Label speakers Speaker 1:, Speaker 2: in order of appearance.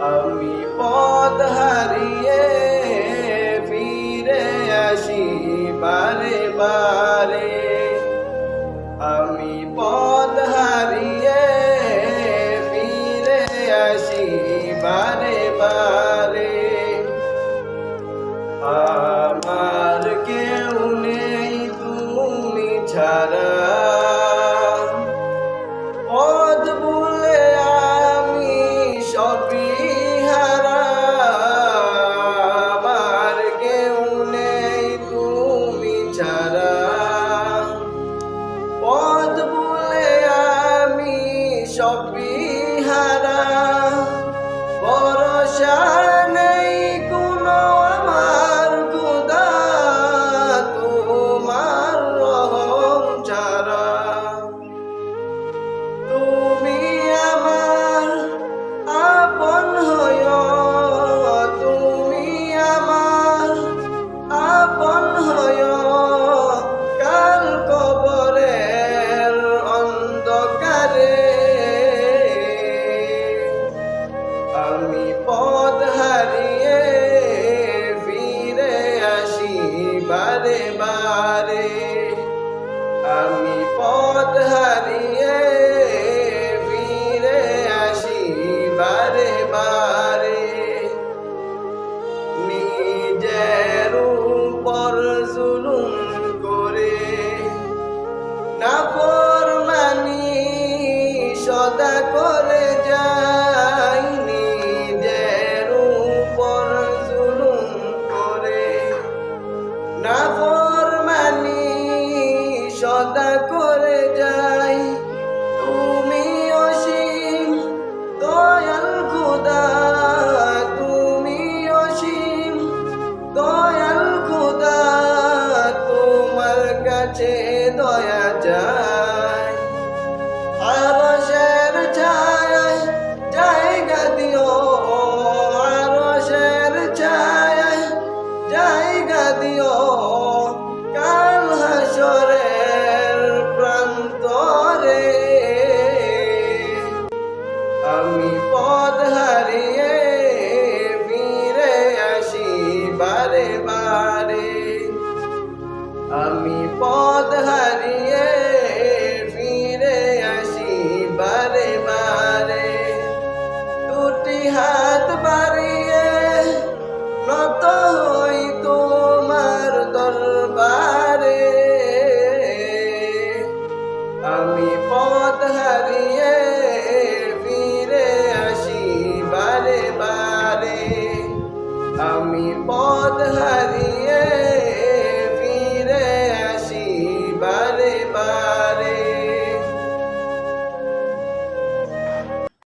Speaker 1: আমি পথ হারিয়ে ফিরে আসি বারে বারে। আমি পথ হারিয়ে ফিরে আসি বারে বারে। আমার কেউ নেই তুমি ছাড়া, পথ ভুলে আমি সবই হারা। আমার কেউ নেই তুমি ছাড়া, পথ ভুলে আমি সবই হারা। ভরসা নেই কোনো আমার খোদা, তোমার রহম ছাড়া। তুমি আমার আপন হয়ো, তুমি আমার আপন হয়ো। কাল কবরের অন্ধকারে আমি পথ হারিয়ে ফিরে আসি বারে বারে। আমি পথ হারিয়ে ফিরে আসি বারে বারে। নিজের উপর জুলুম করে নাফরমানি সদা করে যাই। নিজের উপর জুলুম করে নাফরমানি সদা করে যাই। তুমি অসীম দয়াল খোদা, তুমি অসীম দয়াল খোদা। তোমার কাছে দয়া চাই, আরশের ছায়ায় জায়গা দিও। আরশের ছায়ায় জায়গা দিও। কাল হাসরের প্রান্তরে আমি পথ হারিয়ে ফিরে আসি বারে বারে। আমি পথ হারিয়ে ফিরে আসি বারে বারে। দুটি হাত বাড়িয়ে নত হই তোমার দরবারে। আমি পথ হারিয়ে ফিরে আসি বারে বারে। আমি পথ হারিয়ে